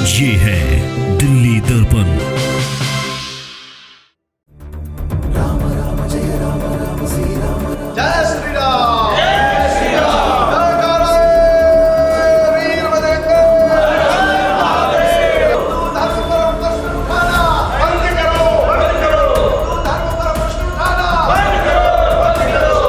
ये है दिल्ली दर्पण। जय श्री राम, जय श्री राम, जयकारा वीर बजरंग। धर्म पर प्रश्न उठाना बंद करो, बंद करो। धर्म पर प्रश्न उठाना बंद करो, बंद करो।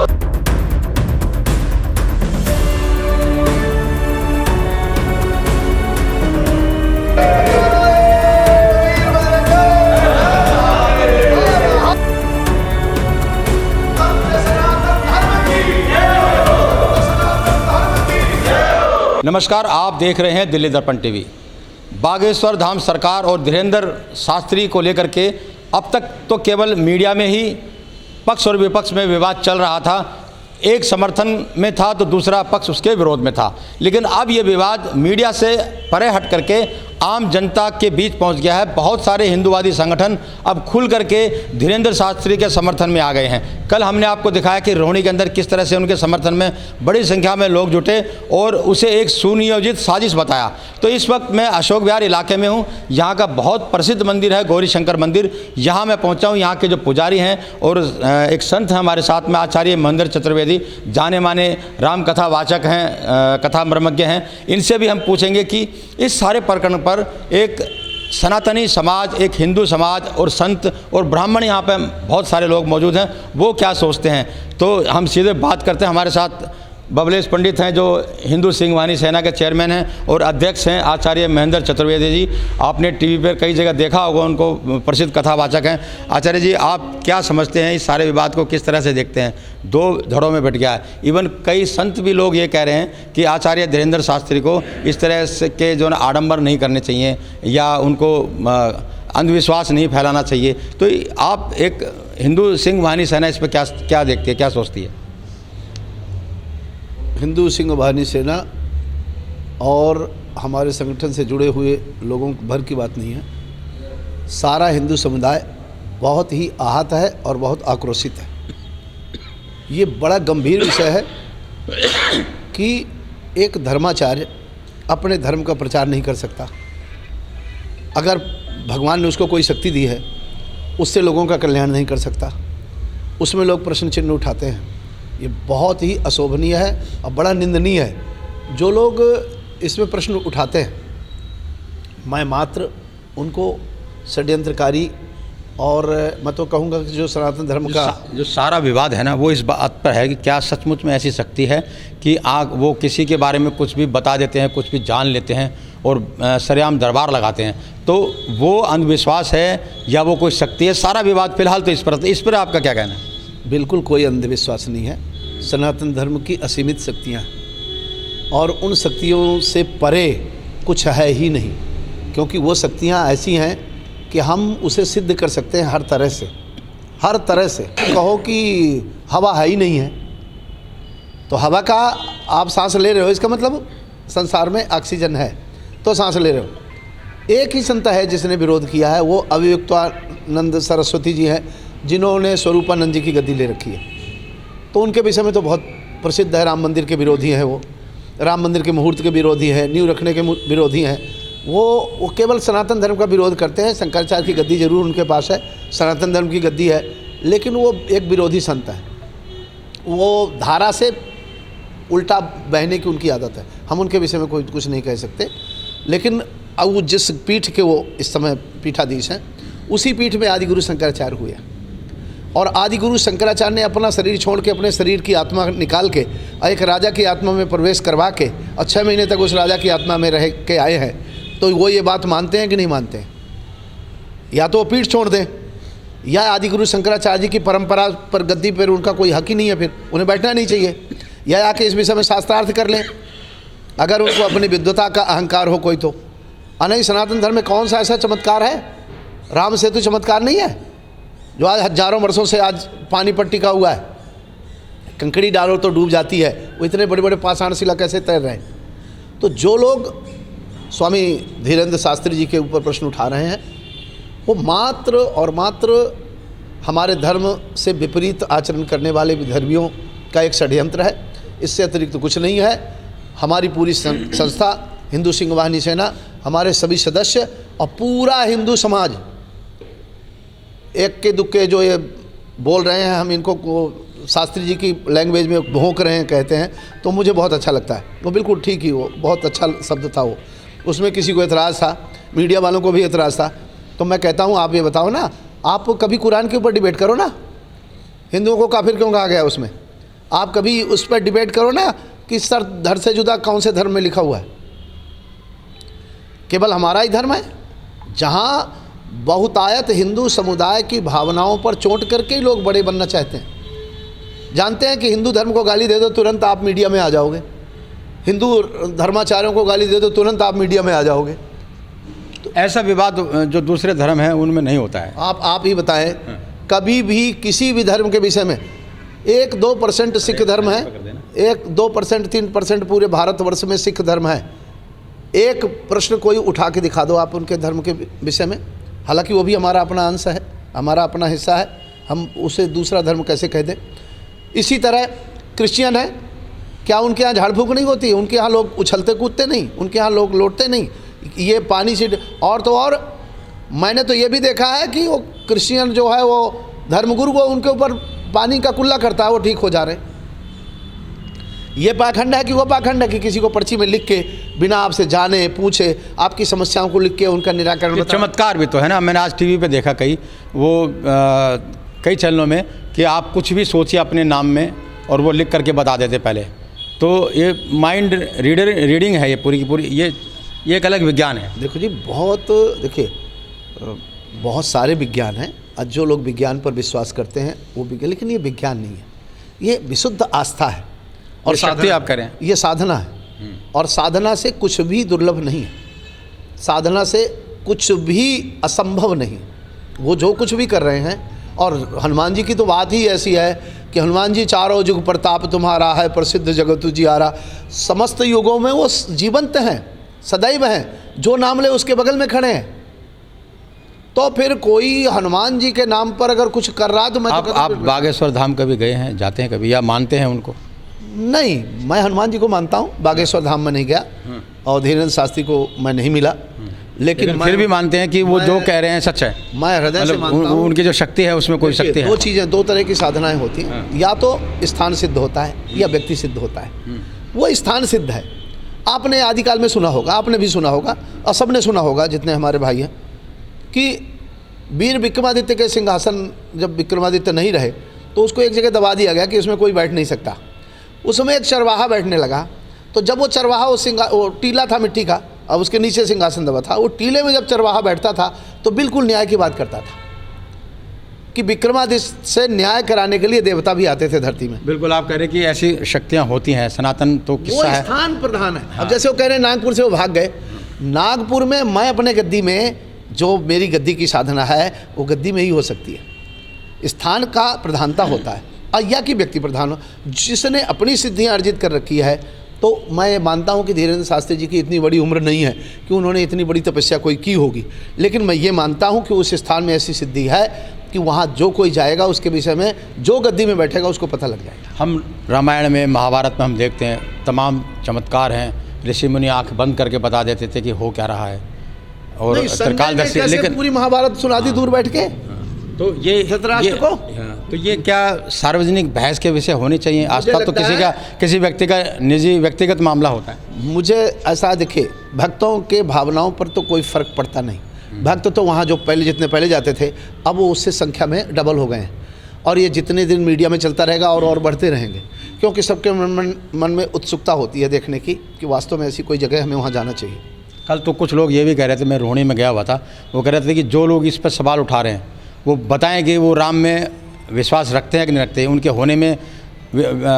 वीर बजरंग। नमस्कार, आप देख रहे हैं दिल्ली दर्पण टीवी। बागेश्वर धाम सरकार और धीरेंद्र शास्त्री को लेकर के अब तक तो केवल मीडिया में ही पक्ष और विपक्ष में विवाद चल रहा था। एक समर्थन में था तो दूसरा पक्ष उसके विरोध में था, लेकिन अब ये विवाद मीडिया से परे हट करके आम जनता के बीच पहुंच गया है। बहुत सारे हिंदूवादी संगठन अब खुल करके धीरेंद्र शास्त्री के समर्थन में आ गए हैं। कल हमने आपको दिखाया कि रोहिणी के अंदर किस तरह से उनके समर्थन में बड़ी संख्या में लोग जुटे और उसे एक सुनियोजित साजिश बताया। तो इस वक्त मैं अशोक विहार इलाके में हूँ। यहाँ का बहुत प्रसिद्ध मंदिर है गौरी शंकर मंदिर। यहाँ मैं पहुँचा हूँ। यहाँ के जो पुजारी हैं और एक संत हैं हमारे साथ में, आचार्य महेंद्र चतुर्वेदी, जाने माने राम कथा वाचक हैं, कथा मर्मज्ञ हैं। इनसे भी हम पूछेंगे कि इस सारे प्रकरण पर एक सनातनी समाज, एक हिंदू समाज और संत और ब्राह्मण, यहाँ पे बहुत सारे लोग मौजूद हैं, वो क्या सोचते हैं। तो हम सीधे बात करते हैं। हमारे साथ बबलेश पंडित हैं जो हिंदू सिंह वाहिनी सेना के चेयरमैन हैं और अध्यक्ष हैं, आचार्य महेंद्र चतुर्वेदी जी। आपने टीवी पर कई जगह देखा होगा उनको, प्रसिद्ध कथावाचक हैं। आचार्य जी, आप क्या समझते हैं, इस सारे विवाद को किस तरह से देखते हैं? दो धड़ों में बट गया है। इवन कई संत भी लोग ये कह रहे हैं कि आचार्य धीरेंद्र शास्त्री को इस तरह से के जो आडंबर नहीं करने चाहिए या उनको अंधविश्वास नहीं फैलाना चाहिए। तो आप एक हिंदू सिंह वाहिनी सेना इस पर क्या देखती है, क्या सोचती है? हिंदू सिंह वाहिनी सेना और हमारे संगठन से जुड़े हुए लोगों भर की बात नहीं है। सारा हिंदू समुदाय बहुत ही आहत है और बहुत आक्रोशित है। ये बड़ा गंभीर विषय है कि एक धर्माचार्य अपने धर्म का प्रचार नहीं कर सकता। अगर भगवान ने उसको कोई शक्ति दी है, उससे लोगों का कल्याण नहीं कर सकता, उसमें लोग प्रश्न चिन्ह उठाते हैं। ये बहुत ही अशोभनीय है और बड़ा निंदनीय है जो लोग इसमें प्रश्न उठाते हैं। मैं मात्र उनको षड्यंत्रकारी और मैं तो कहूँगा कि जो सनातन धर्म का जो सारा विवाद है ना, वो इस बात पर है कि क्या सचमुच में ऐसी शक्ति है कि वो किसी के बारे में कुछ भी बता देते हैं, कुछ भी जान लेते हैं और सरेआम दरबार लगाते हैं। तो वो अंधविश्वास है या वो कोई शक्ति है? सारा विवाद फिलहाल तो इस पर आपका क्या कहना है? बिल्कुल कोई अंधविश्वास नहीं है। सनातन धर्म की असीमित शक्तियाँ हैं और उन शक्तियों से परे कुछ है ही नहीं, क्योंकि वो शक्तियाँ ऐसी हैं कि हम उसे सिद्ध कर सकते हैं हर तरह से। हर तरह से कहो कि हवा है ही नहीं है तो हवा का आप सांस ले रहे हो, इसका मतलब संसार में ऑक्सीजन है तो सांस ले रहे हो। एक ही संत है जिसने विरोध किया है, वो अवियुक्तानंद सरस्वती जी हैं, जिन्होंने स्वरूपानंद जी की गद्दी ले रखी है। तो उनके विषय में तो बहुत प्रसिद्ध है। राम मंदिर के विरोधी हैं, वो राम मंदिर के मुहूर्त के विरोधी हैं, नींव रखने के विरोधी हैं। वो केवल सनातन धर्म का विरोध करते हैं। शंकराचार्य की गद्दी जरूर उनके पास है, सनातन धर्म की गद्दी है, लेकिन वो एक विरोधी संत है। वो धारा से उल्टा बहने की उनकी आदत है। हम उनके विषय में कोई कुछ नहीं कह सकते, लेकिन अब वो जिस पीठ के वो इस समय पीठाधीश हैं, उसी पीठ में आदि गुरु शंकराचार्य हुए। और आदि गुरु शंकराचार्य ने अपना शरीर छोड़ के अपने शरीर की आत्मा निकाल के एक राजा की आत्मा में प्रवेश करवा के और 6 महीने तक उस राजा की आत्मा में रह के आए हैं। तो वो ये बात मानते हैं कि नहीं मानते हैं? या तो वो पीठ छोड़ दें, या आदि गुरु शंकराचार्य जी की परंपरा पर गद्दी पर उनका कोई हक ही नहीं है, फिर उन्हें बैठना नहीं चाहिए, या आके इस विषय में शास्त्रार्थ कर लें अगर उनको अपनी विद्वता का अहंकार हो कोई तो। नहीं, सनातन धर्म में कौन सा ऐसा चमत्कार है? राम सेतु चमत्कार नहीं है जो आज हजारों वर्षों से आज पानी पर टिका हुआ है? कंकड़ी डालो तो डूब जाती है, वो इतने बड़े बड़े पाषाण शिला कैसे तैर रहे हैं? तो जो लोग स्वामी धीरेंद्र शास्त्री जी के ऊपर प्रश्न उठा रहे हैं, वो मात्र और मात्र हमारे धर्म से विपरीत आचरण करने वाले विधर्मियों का एक षड्यंत्र है। इससे अतिरिक्त कुछ नहीं है। हमारी पूरी संस्था हिंदू सिंह वाहिनी सेना, हमारे सभी सदस्य और पूरा हिंदू समाज एक के दुक्के जो ये बोल रहे हैं, हम इनको शास्त्री जी की लैंग्वेज में भोंक रहे हैं कहते हैं, तो मुझे बहुत अच्छा लगता है। वो बिल्कुल ठीक ही, वो बहुत अच्छा शब्द था वो, उसमें किसी को एतराज़ था, मीडिया वालों को भी एतराज़ था। तो मैं कहता हूँ आप ये बताओ ना, आप कभी कुरान के ऊपर डिबेट करो ना, हिंदुओं को काफिर क्यों कहा गया उसमें, आप कभी उस पर डिबेट करो ना कि सर धड़ से जुदा कौन से धर्म में लिखा हुआ है। केवल हमारा ही धर्म है जहाँ बहुतायत हिंदू समुदाय की भावनाओं पर चोट करके ही लोग बड़े बनना चाहते हैं। जानते हैं कि हिंदू धर्म को गाली दे दो तुरंत आप मीडिया में आ जाओगे, हिंदू धर्माचार्यों को गाली दे दो तुरंत आप मीडिया में आ जाओगे। तो ऐसा विवाद जो दूसरे धर्म हैं उनमें नहीं होता है। आप ही बताएं, कभी भी किसी भी धर्म के विषय में 1-2% सिख धर्म है, 1-2% 3% पूरे भारतवर्ष में सिख धर्म है, एक प्रश्न कोई उठा के दिखा दो आप उनके धर्म के विषय में। हालांकि वो भी हमारा अपना अंश है, हमारा अपना हिस्सा है, हम उसे दूसरा धर्म कैसे कह दें। इसी तरह क्रिश्चियन है, क्या उनके यहाँ झाड़ फूक नहीं होती, उनके यहाँ लोग उछलते कूदते नहीं, उनके यहाँ लोग लौटते नहीं, ये पानी से और तो और मैंने तो ये भी देखा है कि वो क्रिश्चियन जो है वो धर्मगुरु को उनके ऊपर पानी का कुल्ला करता है, वो ठीक हो जा रहे। ये पाखंड है कि वो पाखंड है कि किसी को पर्ची में लिख के बिना आपसे जाने पूछे आपकी समस्याओं को लिख के उनका निराकरण। चमत्कार भी तो है ना, मैंने आज टीवी पे देखा कई चैनलों में कि आप कुछ भी सोचिए अपने नाम में और वो लिख करके बता देते पहले। तो ये माइंड रीडिंग है ये पूरी की पूरी, ये एक अलग विज्ञान है। देखो जी, देखिए बहुत सारे विज्ञान हैं, आज जो लोग विज्ञान पर विश्वास करते हैं वो विज्ञान, लेकिन ये विज्ञान नहीं है, ये विशुद्ध आस्था है और शक्ति आप करें, ये साधना है। और साधना से कुछ भी दुर्लभ नहीं है, साधना से कुछ भी असंभव नहीं। वो जो कुछ भी कर रहे हैं, और हनुमान जी की तो बात ही ऐसी है कि हनुमान जी चारों युग प्रताप तुम्हारा है, प्रसिद्ध जगत उजियारा। समस्त युगों में वो जीवंत हैं, सदैव हैं, जो नाम ले उसके बगल में खड़े हैं। तो फिर कोई हनुमान जी के नाम पर अगर कुछ कर रहा तो मैं आप बागेश्वर धाम कभी गए हैं, जाते हैं कभी, या मानते हैं उनको? नहीं, मैं हनुमान जी को मानता हूँ, बागेश्वर धाम में नहीं गया और धीरेन्द्र शास्त्री को मैं नहीं मिला, लेकिन फिर भी मानते हैं कि वो जो कह रहे हैं सच है। मैं हृदय से मानता हूँ उनकी जो शक्ति है उसमें कोई शक्ति है। दो चीज़ें, दो तरह की साधनाएं होती हैं, या तो स्थान सिद्ध होता है या व्यक्ति सिद्ध होता है। वो स्थान सिद्ध है, आपने आदिकाल में सुना होगा, आपने भी सुना होगा और सबने सुना होगा जितने हमारे भाई हैं, कि वीर विक्रमादित्य के सिंहासन जब विक्रमादित्य नहीं रहे तो उसको एक जगह दबा दिया गया कि उसमें कोई बैठ नहीं सकता। उसमें एक चरवाहा बैठने लगा, तो जब वो चरवाहा वो टीला था मिट्टी का, अब उसके नीचे सिंहासन दबा था, वो टीले में जब चरवाहा बैठता था तो बिल्कुल न्याय की बात करता था कि विक्रमादित्य से न्याय कराने के लिए देवता भी आते थे धरती में। बिल्कुल, आप कह रहे हैं कि ऐसी शक्तियाँ होती हैं, सनातन तो किस्सा है। वो स्थान प्रधान है। अब जैसे वो कह रहे हैं नागपुर से वो भाग गए, नागपुर में मैं अपने गद्दी में, जो मेरी गद्दी की साधना है वो गद्दी में ही हो सकती है। स्थान का प्रधानता होता है, या कि व्यक्ति प्रधान हो, जिसने अपनी सिद्धियां अर्जित कर रखी है। तो मैं मानता हूं कि धीरेन्द्र शास्त्री जी की इतनी बड़ी उम्र नहीं है कि उन्होंने इतनी बड़ी तपस्या कोई की होगी, लेकिन मैं ये मानता हूं कि उस स्थान में ऐसी सिद्धि है कि वहाँ जो कोई जाएगा उसके विषय में, जो गद्दी में बैठेगा उसको पता लग जाएगा। हम रामायण में, महाभारत में हम देखते हैं तमाम चमत्कार हैं, ऋषि मुनि आँख बंद करके बता देते थे कि हो क्या रहा है, और त्रिकालदर्शी, लेकिन पूरी महाभारत सुना दी दूर बैठ के। तो ये धृतराष्ट्र को, तो ये क्या सार्वजनिक बहस के विषय होने चाहिए? आस्था तो किसी व्यक्ति का निजी व्यक्तिगत मामला होता है। मुझे ऐसा दिखे, भक्तों के भावनाओं पर तो कोई फर्क पड़ता नहीं। भक्त तो वहाँ जो पहले जितने पहले जाते थे, अब वो उससे संख्या में डबल हो गए हैं, और ये जितने दिन मीडिया में चलता रहेगा और बढ़ते रहेंगे, क्योंकि सबके मन में उत्सुकता होती है देखने की कि वास्तव में ऐसी कोई जगह हमें वहाँ जाना चाहिए। कल तो कुछ लोग ये भी कह रहे थे, मैं रोहिणी में गया हुआ था, वो कह रहे थे कि जो लोग इस पर सवाल उठा रहे हैं वो बताएं कि वो राम में विश्वास रखते हैं कि नहीं रखते हैं, उनके होने में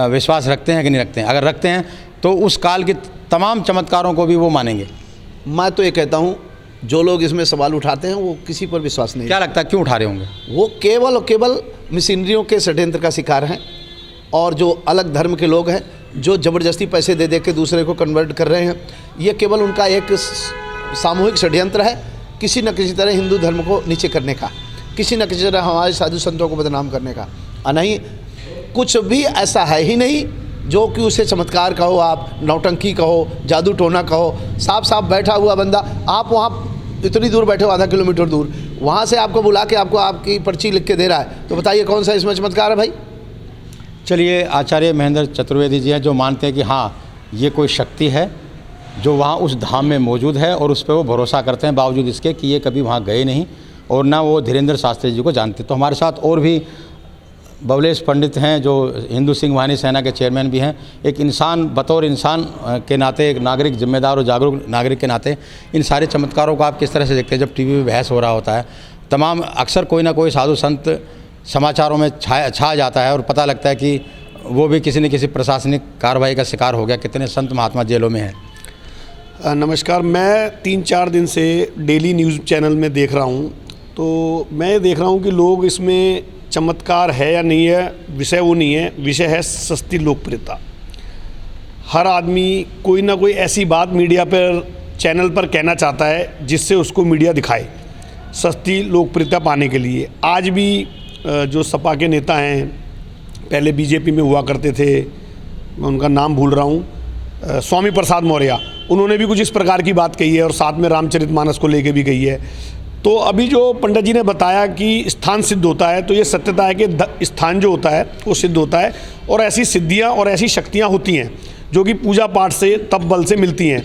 विश्वास रखते हैं कि नहीं रखते हैं। अगर रखते हैं तो उस काल के तमाम चमत्कारों को भी वो मानेंगे। मैं तो ये कहता हूँ, जो लोग इसमें सवाल उठाते हैं वो किसी पर विश्वास नहीं। क्या लगता है क्यों उठा रहे होंगे? वो केवल और केवल मशीनरियों के षड्यंत्र का शिकार हैं, और जो अलग धर्म के लोग हैं जो ज़बरदस्ती पैसे दे के दूसरे को कन्वर्ट कर रहे हैं, ये केवल उनका एक सामूहिक षड्यंत्र है किसी न किसी तरह हिंदू धर्म को नीचे करने का, किसी न किसी तरह हमारे साधु संतों को बदनाम करने का। नहीं, कुछ भी ऐसा है ही नहीं जो कि उसे चमत्कार कहो, आप नौटंकी कहो, जादू टोना कहो, साफ साफ बैठा हुआ बंदा, आप वहाँ इतनी दूर बैठे हो, आधा किलोमीटर दूर, वहाँ से आपको बुला के आपको आपकी पर्ची लिख के दे रहा है, तो बताइए कौन सा इसमें चमत्कार है भाई? चलिए, आचार्य महेंद्र चतुर्वेदी जी हैं जो मानते हैं कि हाँ, ये कोई शक्ति है जो वहाँ उस धाम में मौजूद है, और उस पर वो भरोसा करते हैं, बावजूद इसके कि ये कभी वहाँ गए नहीं और ना वो धीरेन्द्र शास्त्री जी को जानते। तो हमारे साथ और भी बबलेश पंडित हैं जो हिंदू सिंह वाहिनी सेना के चेयरमैन भी हैं। एक इंसान, बतौर इंसान के नाते, एक नागरिक, जिम्मेदार और जागरूक नागरिक के नाते इन सारे चमत्कारों को आप किस तरह से देखते हैं? जब टीवी पे बहस हो रहा होता है, तमाम अक्सर कोई ना कोई साधु संत समाचारों में छा जाता है और पता लगता है कि वो भी किसी न किसी प्रशासनिक कार्रवाई का शिकार हो गया। कितने संत महात्मा जेलों में हैं। नमस्कार, मैं 3-4 दिन से डेली न्यूज़ चैनल में देख रहा हूँ, तो मैं देख रहा हूँ कि लोग इसमें चमत्कार है या नहीं है, विषय वो नहीं है, विषय है सस्ती लोकप्रियता। हर आदमी कोई ना कोई ऐसी बात मीडिया पर, चैनल पर कहना चाहता है जिससे उसको मीडिया दिखाए, सस्ती लोकप्रियता पाने के लिए। आज भी जो सपा के नेता हैं, पहले बीजेपी में हुआ करते थे, मैं उनका नाम भूल रहा हूँ, स्वामी प्रसाद मौर्य, उन्होंने भी कुछ इस प्रकार की बात कही है और साथ में रामचरितमानस को लेके भी कही है। तो अभी जो पंडित जी ने बताया कि स्थान सिद्ध होता है, तो ये सत्यता है कि स्थान जो होता है वो सिद्ध होता है, और ऐसी सिद्धियाँ और ऐसी शक्तियाँ होती हैं जो कि पूजा पाठ से, तप बल से मिलती हैं।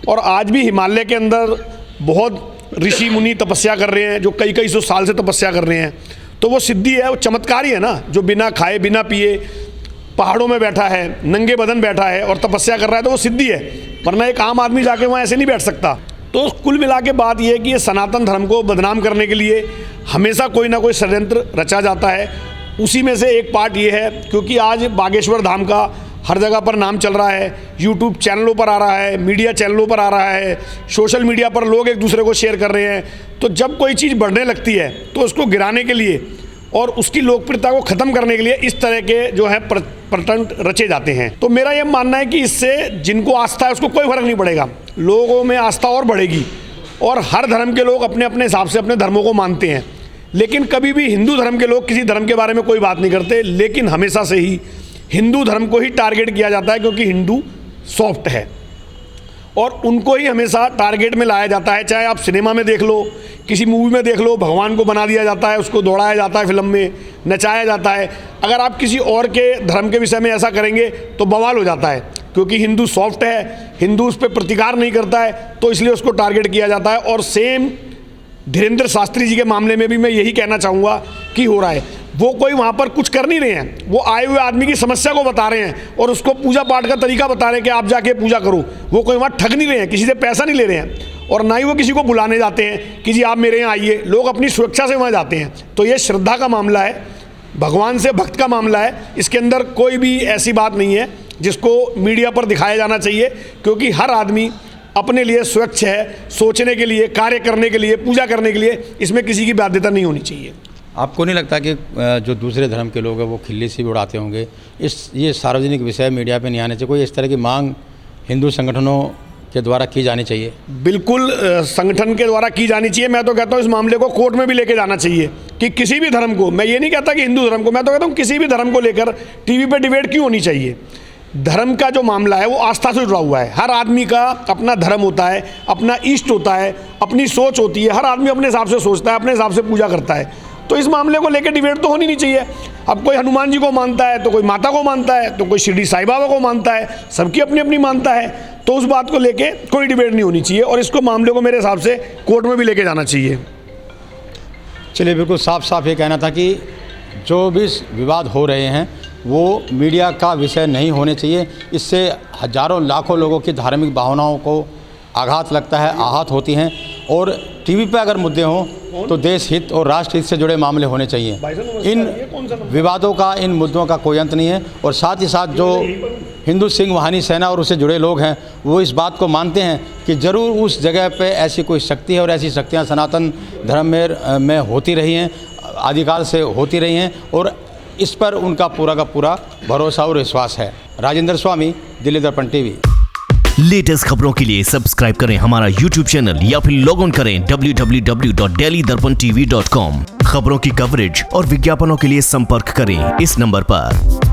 और आज भी हिमालय के अंदर बहुत ऋषि मुनि तपस्या कर रहे हैं, जो कई कई सौ साल से तपस्या कर रहे हैं, तो वो सिद्धि है, वो चमत्कार ही है ना। जो बिना खाए बिना पिए पहाड़ों में बैठा है, नंगे बदन बैठा है और तपस्या कर रहा है, तो वो सिद्धि है, वरना एक आम आदमी जाके वहाँ ऐसे नहीं बैठ सकता। तो कुल मिला के बात यह है कि ये सनातन धर्म को बदनाम करने के लिए हमेशा कोई ना कोई षड्यंत्र रचा जाता है। उसी में से एक पार्ट ये है, क्योंकि आज बागेश्वर धाम का हर जगह पर नाम चल रहा है, यूट्यूब चैनलों पर आ रहा है, मीडिया चैनलों पर आ रहा है, सोशल मीडिया पर लोग एक दूसरे को शेयर कर रहे हैं। तो जब कोई चीज़ बढ़ने लगती है तो उसको गिराने के लिए और उसकी लोकप्रियता को ख़त्म करने के लिए इस तरह के जो है प्रटंड रचे जाते हैं। तो मेरा यह मानना है कि इससे जिनको आस्था है उसको कोई फर्क नहीं पड़ेगा, लोगों में आस्था और बढ़ेगी, और हर धर्म के लोग अपने अपने हिसाब से अपने धर्मों को मानते हैं। लेकिन कभी भी हिंदू धर्म के लोग किसी धर्म के बारे में कोई बात नहीं करते, लेकिन हमेशा से ही हिंदू धर्म को ही टारगेट किया जाता है, क्योंकि हिंदू सॉफ्ट है और उनको ही हमेशा टारगेट में लाया जाता है। चाहे आप सिनेमा में देख लो, किसी मूवी में देख लो, भगवान को बना दिया जाता है, उसको दौड़ाया जाता है, फिल्म में नचाया जाता है। अगर आप किसी और के धर्म के विषय में ऐसा करेंगे तो बवाल हो जाता है, क्योंकि हिंदू सॉफ्ट है, हिंदू उस पर प्रतिकार नहीं करता है, तो इसलिए उसको टारगेट किया जाता है। और सेम धीरेन्द्र शास्त्री जी के मामले में भी मैं यही कहना चाहूँगा कि हो रहा है। वो कोई वहाँ पर कुछ कर नहीं रहे हैं, वो आए हुए आदमी की समस्या को बता रहे हैं और उसको पूजा पाठ का तरीका बता रहे हैं कि आप जाके पूजा करो। वो कोई वहाँ ठग नहीं रहे हैं, किसी से पैसा नहीं ले रहे हैं, और ना ही वो किसी को बुलाने जाते हैं कि जी आप मेरे यहाँ आइए। लोग अपनी सुरक्षा से वहाँ जाते हैं। तो ये श्रद्धा का मामला है, भगवान से भक्त का मामला है। इसके अंदर कोई भी ऐसी बात नहीं है जिसको मीडिया पर दिखाया जाना चाहिए, क्योंकि हर आदमी अपने लिए स्वच्छ है, सोचने के लिए, कार्य करने के लिए, पूजा करने के लिए। इसमें किसी की बाध्यता नहीं होनी चाहिए। आपको नहीं लगता कि जो दूसरे धर्म के लोग हैं वो खिल्ली से भी उड़ाते होंगे? ये सार्वजनिक विषय मीडिया पे नहीं आने चाहिए? कोई इस तरह की मांग हिंदू संगठनों के द्वारा की जानी चाहिए? बिल्कुल संगठन के द्वारा की जानी चाहिए। मैं तो कहता हूँ इस मामले को कोर्ट में भी लेके जाना चाहिए कि किसी भी धर्म को, मैं ये नहीं कहता कि हिंदू धर्म को, मैं तो कहता हूँ किसी भी धर्म को लेकर टीवी पे डिबेट क्यों होनी चाहिए। धर्म का जो मामला है वो आस्था से जुड़ा हुआ है। हर आदमी का अपना धर्म होता है, अपना इष्ट होता है, अपनी सोच होती है। हर आदमी अपने हिसाब से सोचता है, अपने हिसाब से पूजा करता है। तो इस मामले को लेकर डिबेट तो होनी नहीं चाहिए। अब कोई हनुमान जी को मानता है, तो कोई माता को मानता है, तो कोई शिरडी साईं बाबा को मानता है, सबकी अपनी अपनी मानता है। तो उस बात को लेके कोई डिबेट नहीं होनी चाहिए और इसको मामले को मेरे हिसाब से कोर्ट में भी लेके जाना चाहिए। चलिए, बिल्कुल साफ साफ ये कहना था कि जो भी विवाद हो रहे हैं वो मीडिया का विषय नहीं होने चाहिए। इससे हजारों लाखों लोगों की धार्मिक भावनाओं को आघात लगता है, आहत होती हैं। और टीवी पे अगर मुद्दे हों तो देश हित और राष्ट्र हित से जुड़े मामले होने चाहिए। इन विवादों का, इन मुद्दों का कोई अंत नहीं है। और साथ ही साथ जो हिंदू सिंह वाहिनी सेना और उससे जुड़े लोग हैं वो इस बात को मानते हैं कि ज़रूर उस जगह पे ऐसी कोई शक्ति है और ऐसी शक्तियाँ सनातन धर्म में होती रही हैं, आदिकाल से होती रही हैं, और इस पर उनका पूरा का पूरा भरोसा और विश्वास है। राजेंद्र स्वामी, दिल्ली दर्पण टीवी। लेटेस्ट खबरों के लिए सब्सक्राइब करें हमारा YouTube चैनल या फिर लॉग ऑन करें www.delhidarpantv.com। खबरों की कवरेज और विज्ञापनों के लिए संपर्क करें इस नंबर पर।